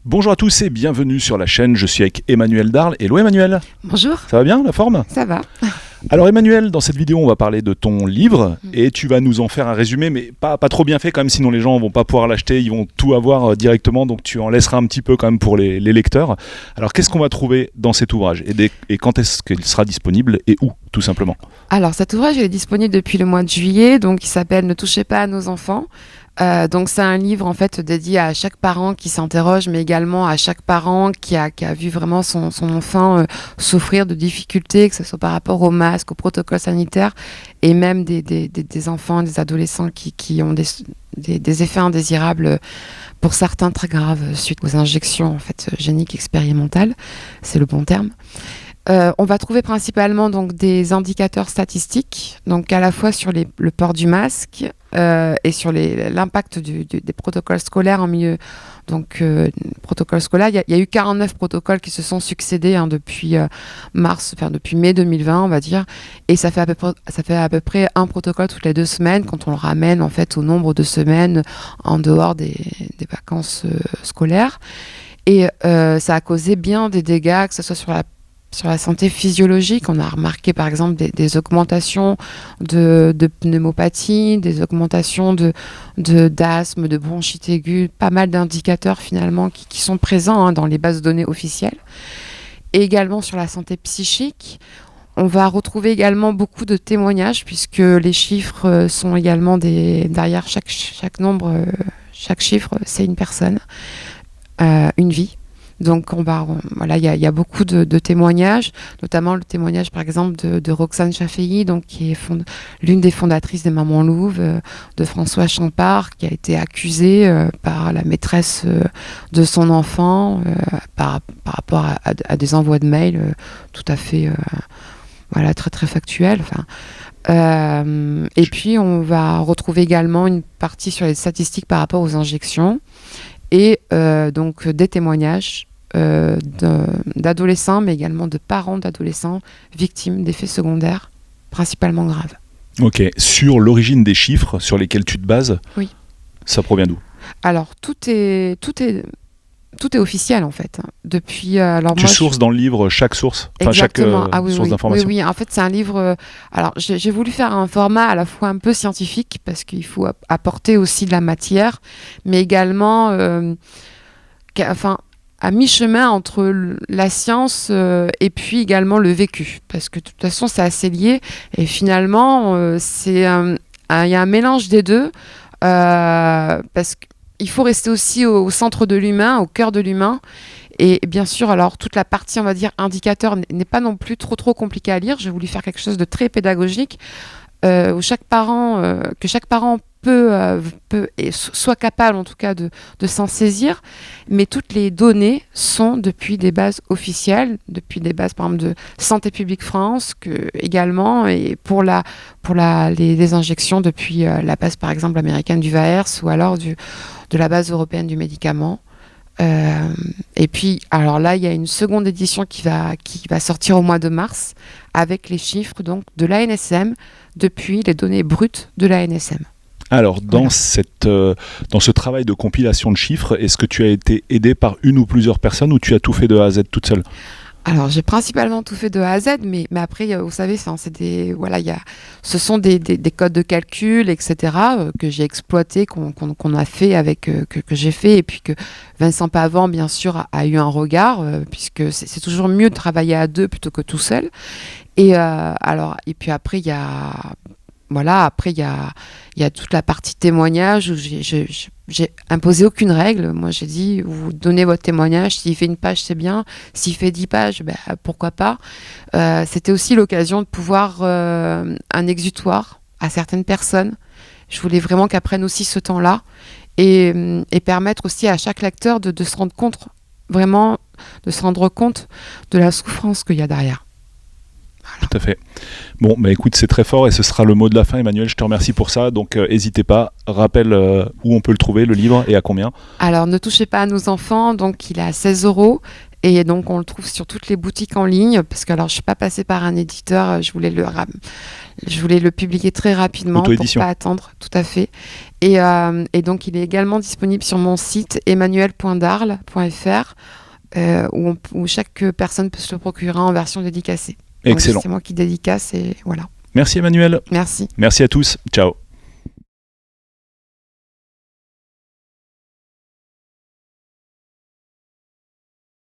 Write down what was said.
Bonjour à tous et bienvenue sur la chaîne, je suis avec Emmanuel Darle. Hello Emmanuel. Bonjour. Ça va bien, la forme ? Ça va. Alors Emmanuel, dans cette vidéo on va parler de ton livre et tu vas nous en faire un résumé, mais pas trop bien fait quand même, sinon les gens vont pas pouvoir l'acheter, ils vont tout avoir directement, donc tu en laisseras un petit peu quand même pour les lecteurs. Alors qu'est-ce qu'on va trouver dans cet ouvrage et quand est-ce qu'il sera disponible et où tout simplement ? Alors cet ouvrage il est disponible depuis le mois de juillet, donc il s'appelle Ne touchez pas à nos enfants. Donc c'est un livre en fait dédié à chaque parent qui s'interroge, mais également à chaque parent qui a vu vraiment son enfant souffrir de difficultés, que ce soit par rapport au masque, au protocole sanitaire, et même des enfants, des adolescents qui ont des effets indésirables, pour certains très graves, suite aux injections en fait géniques expérimentales, c'est le bon terme. On va trouver principalement donc des indicateurs statistiques, donc à la fois sur le port du masque et sur l'impact des protocoles scolaires en milieu. Donc, protocoles scolaires, il y a eu 49 protocoles qui se sont succédés depuis depuis mai 2020, on va dire, et ça fait à peu près un protocole toutes les 2 semaines quand on le ramène en fait au nombre de semaines en dehors des vacances scolaires. Et ça a causé bien des dégâts, que ce soit sur la santé physiologique. On a remarqué par exemple des augmentations de pneumopathie, des augmentations d'asthme, de bronchite aiguë, pas mal d'indicateurs finalement qui sont présents dans les bases de données officielles. Et également sur la santé psychique, on va retrouver également beaucoup de témoignages puisque les chiffres sont également derrière chaque nombre, chaque chiffre c'est une personne, une vie. Donc voilà, il y a beaucoup de témoignages, notamment le témoignage par exemple de Roxane Chafei, donc qui est l'une des fondatrices des Mamans Louves, de François Champard, qui a été accusé par la maîtresse de son enfant par rapport à des envois de mails tout à fait voilà, très très factuels. Et puis on va retrouver également une partie sur les statistiques par rapport aux injections. Et donc des témoignages d'adolescents, mais également de parents d'adolescents victimes d'effets secondaires, principalement graves. Ok, sur l'origine des chiffres sur lesquels tu te bases, oui. Ça provient d'où ? Alors tout est officiel en fait. Depuis, tu sources dans le livre chaque source, chaque source d'information. Oui, en fait c'est un livre. Alors j'ai voulu faire un format à la fois un peu scientifique parce qu'il faut apporter aussi de la matière, mais également, à mi-chemin entre la science et puis également le vécu, parce que de toute façon c'est assez lié et finalement il y a un mélange des deux parce que il faut rester aussi au centre de l'humain, au cœur de l'humain. Et bien sûr, alors toute la partie, on va dire, indicateur n'est pas non plus trop compliquée à lire. J'ai voulu faire quelque chose de très pédagogique où chaque parent peut et soit capable en tout cas de s'en saisir. Mais toutes les données sont depuis des bases officielles, depuis des bases par exemple de Santé publique France également, et pour les injections depuis la base par exemple américaine du VAERS ou alors de la base européenne du médicament. Et puis alors là il y a une seconde édition qui va sortir au mois de mars avec les chiffres donc de l'ANSM depuis les données brutes de l'ANSM. Alors dans ce travail de compilation de chiffres, est-ce que tu as été aidé par une ou plusieurs personnes ou tu as tout fait de A à Z toute seule ? Alors j'ai principalement tout fait de A à Z, mais après vous savez, ce sont des codes de calcul, etc. Que j'ai exploités, qu'on a fait que j'ai fait, et puis que Vincent Pavant bien sûr a eu un regard, puisque c'est toujours mieux de travailler à deux plutôt que tout seul. Et puis après il y a toute la partie témoignage où j'ai imposé aucune règle. Moi, j'ai dit, vous donnez votre témoignage. S'il fait une page, c'est bien. S'il fait 10 pages, pourquoi pas. C'était aussi l'occasion de pouvoir un exutoire à certaines personnes. Je voulais vraiment qu'elles prennent aussi ce temps-là et permettre aussi à chaque lecteur de se rendre compte, vraiment, de se rendre compte de la souffrance qu'il y a derrière. Voilà. Tout à fait. Bon, écoute, c'est très fort et ce sera le mot de la fin, Emmanuel. Je te remercie pour ça. Donc, n'hésitez pas. Rappelle où on peut le trouver, le livre, et à combien ? Alors, Ne touchez pas à nos enfants. Donc, il est à 16 € Et donc, on le trouve sur toutes les boutiques en ligne, parce que alors, je suis pas passée par un éditeur, je voulais le publier très rapidement pour pas attendre, tout à fait. Et donc, il est également disponible sur mon site emmanuel.darle.fr, où chaque personne peut se le procurer en version dédicacée. Excellent. Donc, c'est moi qui dédicace et voilà. Merci Emmanuel. Merci. Merci à tous. Ciao.